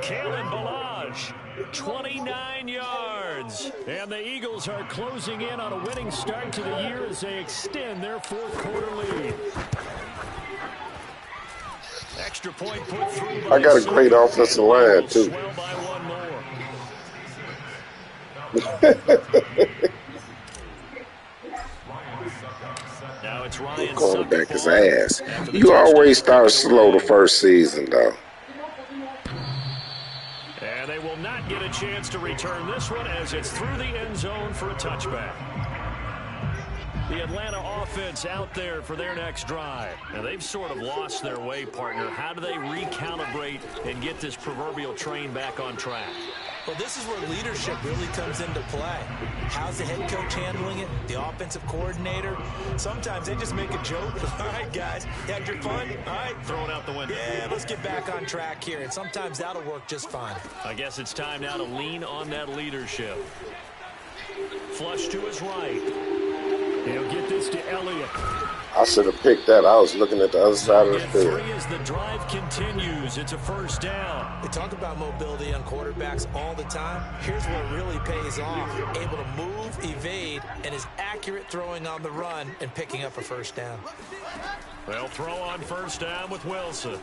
Kalen Ballage, 29 yards. And the Eagles are closing in on a winning start to the year as they extend their fourth-quarter lead. Extra point put through. I got a great offensive line, too. Now it's Ryan quarterback is ass. You always start slow the first season, though. And they will not get a chance to return this one as it's through the end zone for a touchback. The Atlanta offense out there for their next drive. Now, they've sort of lost their way, partner. How do they recalibrate and get this proverbial train back on track? Well, this is where leadership really comes into play. How's the head coach handling it? The offensive coordinator? Sometimes they just make a joke. All right, guys, you had your fun? All right. Throw it out the window. Yeah, let's get back on track here. And sometimes that'll work just fine. I guess it's time now to lean on that leadership. Flush to his right. He'll get this to Elliott. I should have picked that. I was looking at the other side of the field. As the drive continues, it's a first down. We talk about mobility on quarterbacks all the time. Here's where it really pays off. Able to move, evade, and is accurate throwing on the run and picking up a first down. They'll throw on first down with Wilson.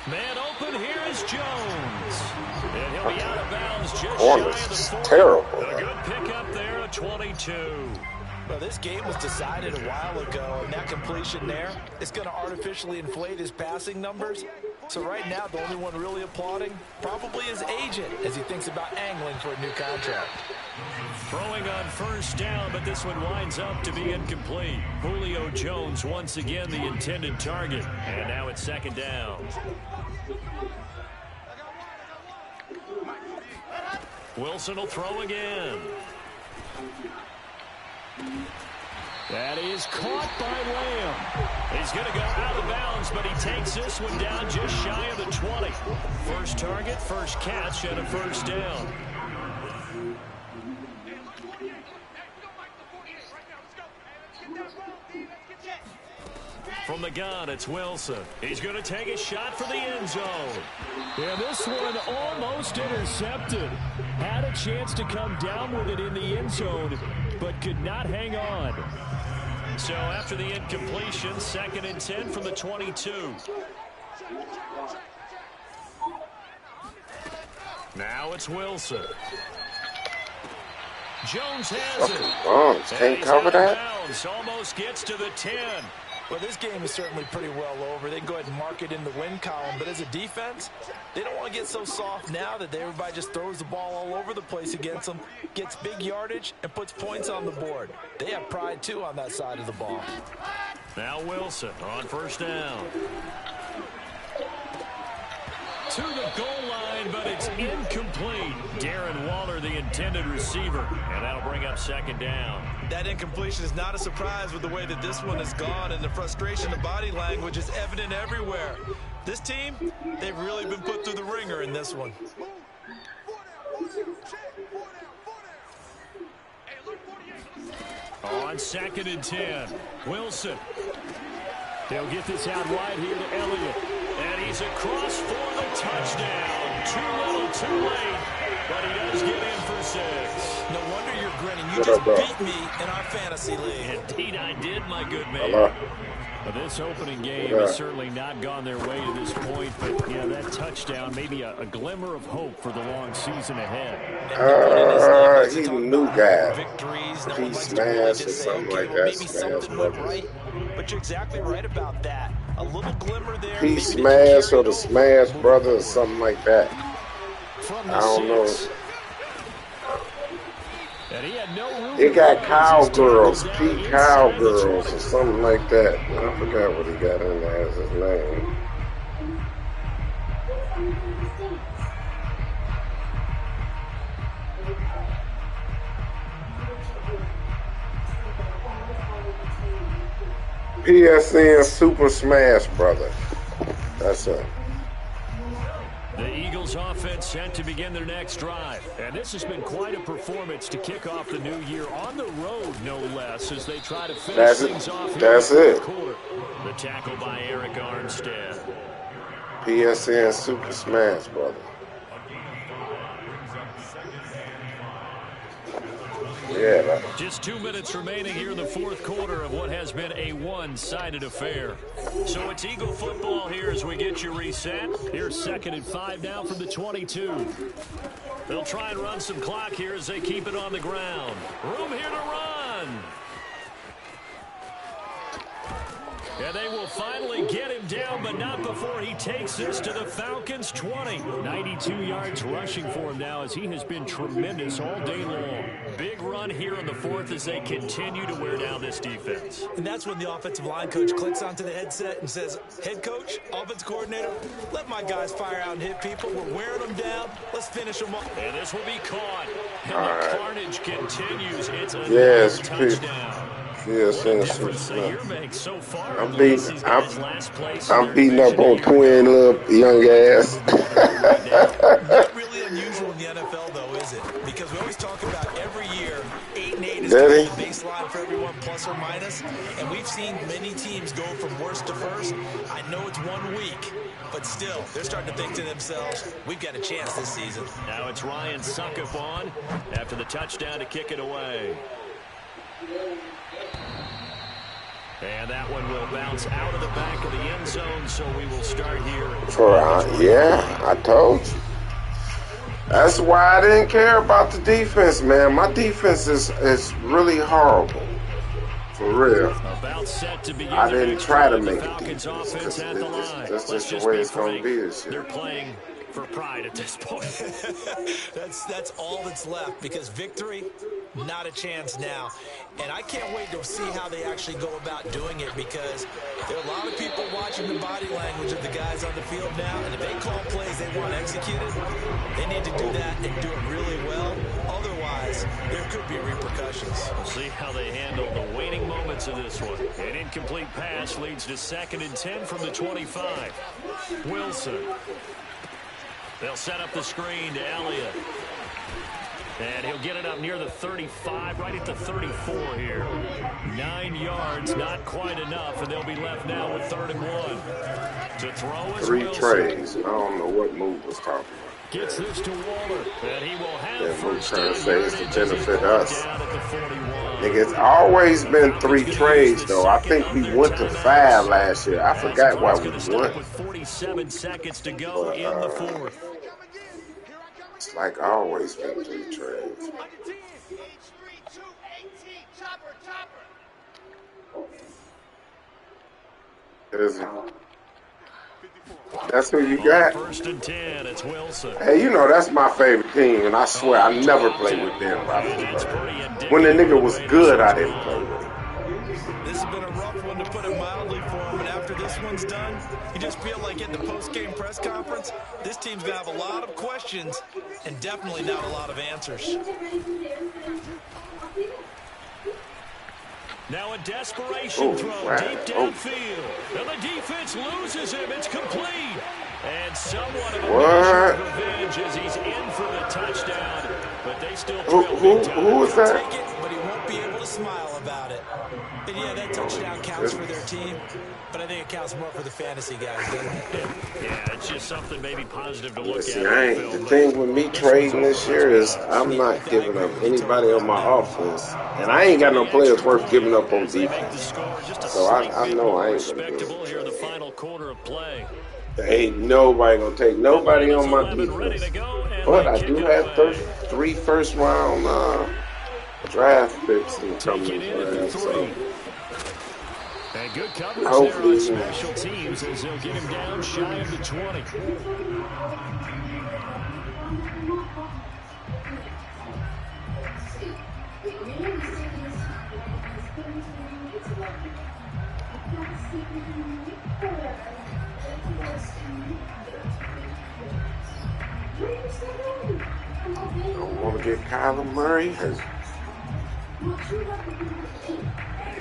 Man open, here is Jones. And he'll be out of bounds just shy of the 40. Terrible. A good pickup there, a 22. Well, this game was decided a while ago, and that completion there is going to artificially inflate his passing numbers. So right now, the only one really applauding probably his agent as he thinks about angling for a new contract. Throwing on first down, but this one winds up to be incomplete. Julio Jones once again the intended target. And now it's second down. Wilson will throw again. That is caught by Lamb. He's going to go out of bounds, but he takes this one down just shy of the 20. First target, first catch, and a first down. From the gun, it's Wilson. He's going to take a shot for the end zone. Yeah, this one almost intercepted. Had a chance to come down with it in the end zone, but could not hang on. So after the incompletion, 2nd and 10 from the 22. Now it's Wilson. Jones has it. Can't cover that. Almost gets to the 10. Well, this game is certainly pretty well over. They can go ahead and mark it in the win column. But as a defense, they don't want to get so soft now that everybody just throws the ball all over the place against them, gets big yardage, and puts points on the board. They have pride, too, on that side of the ball. Now Wilson on first down. To the goal line, but it's incomplete. Darren Waller, the intended receiver, and that'll bring up second down. That incompletion is not a surprise with the way that this one has gone, and the frustration of body language is evident everywhere. This team, they've really been put through the ringer in this one. On 2nd and 10, Wilson. They'll get this out wide here to Elliott. And he's across for the touchdown. Too little, too late. But he does get in for 6. No wonder you're grinning. You just beat me in our fantasy league. Indeed I did, my good man. Well, this opening game has certainly not gone their way to this point. But, yeah, that touchdown, maybe a glimmer of hope for the long season ahead. He's a new guy. Victories, no He one likes to really smashed or just say, something okay, like well, that. maybe something went right. but you're exactly right about that. A little glimmer there. P Smash or the Smash Brother or something like that. I don't know. And he had no room. It got Cowgirls, P Cowgirls or something like that. I forgot what he got in there as his name. PSN Super Smash Brother. That's it. The Eagles offense set to begin their next drive. And this has been quite a performance to kick off the new year on the road, no less, as they try to finish things off here in the fourth quarter. The tackle by Eric Armstead. PSN Super Smash Brother. Yeah. Just 2 minutes remaining here in the fourth quarter of what has been a one-sided affair. So it's Eagle football here as we get you reset. Here's 2nd and 5 now from the 22. They'll try and run some clock here as they keep it on the ground. Room here to run. And they will finally get him down, but not before he takes this to the Falcons' 20. 92 yards rushing for him now as he has been tremendous all day long. Big run here in the fourth as they continue to wear down this defense. And that's when the offensive line coach clicks onto the headset and says, head coach, offense coordinator, let my guys fire out and hit people. We're wearing them down. Let's finish them off. And this will be caught. And the carnage continues. It's another touchdown. Yes, so far, I'm beating up on Twin, little young ass. Not really unusual in the NFL, though, is it? Because we always talk about every year, 8-8 is the baseline for everyone, plus or minus. And we've seen many teams go from worst to first. I know it's 1 week, but still, they're starting to think to themselves, we've got a chance this season. Now it's Ryan Suckup on after the touchdown to kick it away. And that one will bounce out of the back of the end zone, so we will start here. Yeah, I told you. That's why I didn't care about the defense, man. My defense is really horrible. For real. About set to begin I didn't try to make it defense. That's just the way it's going to be this year. They're playing for pride at this point. That's all that's left, because victory, not a chance now. And I can't wait to see how they actually go about doing it, because there are a lot of people watching the body language of the guys on the field now, and if they call plays they want executed, they need to do that and do it really well. Otherwise, there could be repercussions. We'll see how they handle the waning moments of this one. An incomplete pass leads to 2nd and 10 from the 25. Wilson. They'll set up the screen to Elliott. And he'll get it up near the 35, right at the 34 here. 9 yards, not quite enough, and they'll be left now with 3rd and 1. To throw is 3 Wilson. trays. I don't know what move was talking about. Gets this to Waller, and he will have first down. down Say it's to benefit us. down at the 41. Nigga, it's always been 3 trades, though. I think we went to 5 last year. I forgot why we went. With 47 seconds to go in the fourth. It's like always been 3 trades. Is it? That's who you got? 1st and 10, it's Wilson. Hey, you know that's my favorite team, and I swear I never played with them. When the nigga was good, I didn't play with him. This has been a rough one, to put it mildly, for him, and after this one's done, you just feel like at the post-game press conference, this team's going to have a lot of questions and definitely not a lot of answers. Now a desperation throw deep downfield. And the defense loses him. It's complete. And somewhat of a measure of revenge as he's in for the touchdown. But they still trail big time. Who was that? Take it, but he won't be able to smile about it. And yeah, that touchdown counts for their team, but I think it counts more for the fantasy guys, doesn't it? Yeah, it's just something maybe positive to look at. The thing with me trading this year is I'm not giving up anybody on my offense, and I ain't got no players worth giving up on defense. So I know I ain't gonna do it. Here in the final quarter of play. Ain't nobody gonna take nobody on my defense. But I do have 3 first-round draft picks in coming. So. And good coverage there Hopefully, on special teams as they'll get him down shy of the 20. don't want to get Kyler Murray hurt.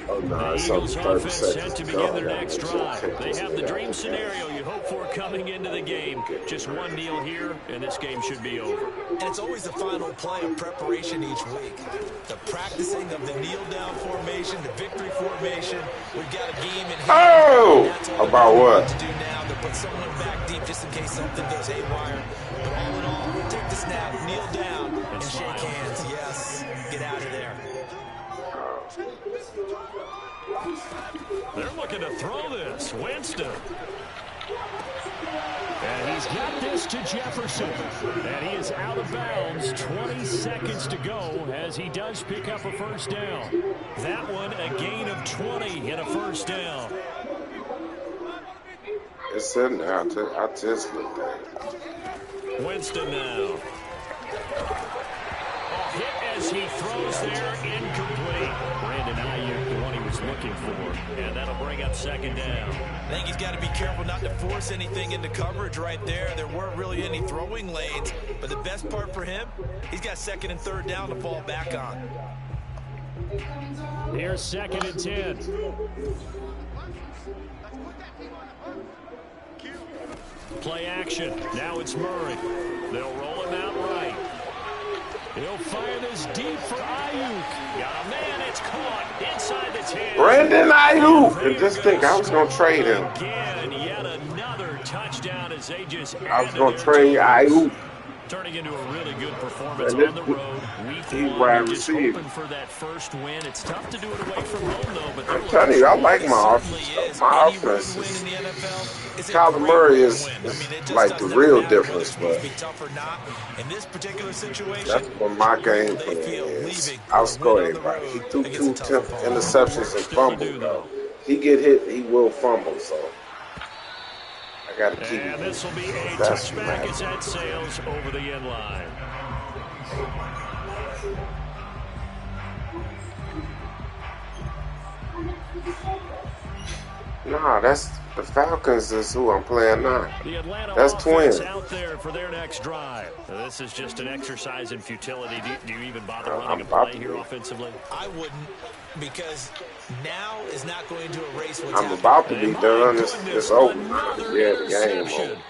Oh, no, The it's Eagles over 30 offense seconds set to to begin go. their next drive. They They have the dream scenario you hope for coming into the game. Just one kneel here, and this game should be over. And it's always the final play of preparation each week. The practicing of the kneel-down formation, the victory formation. We've got a game in hand. Oh! About what? To do now to put someone back deep just in case something goes haywire. But all in all, take the snap, kneel down, and shake hands. Yes, get out of there. They're looking to throw this. Winston. And he's got this to Jefferson. And he is out of bounds. 20 seconds to go as he does pick up a first down. That one, a gain of 20 and a first down. It's in there. I just looked at it. Winston now. Hit as he throws there, incomplete. Brandon Ayuk, the one he was looking for, and that'll bring up second down. I think he's got to be careful not to force anything into coverage right there. There weren't really any throwing lanes, but the best part for him, he's got second and third down to fall back on. Here's second and 10. Play action. Now it's Murray. They'll roll him out right. He'll fire this deep for Ayuk. Got a man. It's caught inside the 10. Brandon Ayuk. I just think I was going to trade him. Again, yet another touchdown as they just I was going to trade Ayuk. Turning into a really good performance on the road. He's wide Just receiver. hoping for that first win. It's tough to do it away from home, though. But I'm telling you, I like my offense. My offense is Kyler Murray is like the real difference, but that's what my game plan is. Outscore everybody. He threw 2 interceptions and fumbled, though. He get hit, he will fumble, so I got to keep him. And this will be a That's touchback as that sails over the end line. Nah, that's the Falcons is who I'm playing now. The Atlanta That's offense Twins. out there for their next drive. Now, this is just an exercise in futility. Do you even bother I'm running a about play to. here offensively? I wouldn't, because now is not going to erase what's I'm happening. about to be And my done. goodness, It's over. another Yeah, the game interception. over.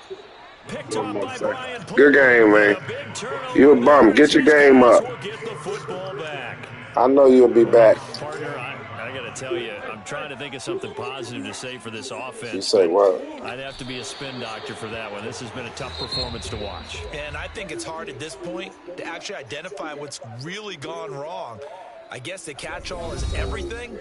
Picked One up more by second. Brian Good game, man. A big turnover. You a bum. Get your game up. Will get the football back. I know you'll be back. Partner, I got to tell you, I'm trying to think of something positive to say for this offense. You say what? I'd have to be a spin doctor for that one. This has been a tough performance to watch. And I think it's hard at this point to actually identify what's really gone wrong. I guess the catch-all is everything.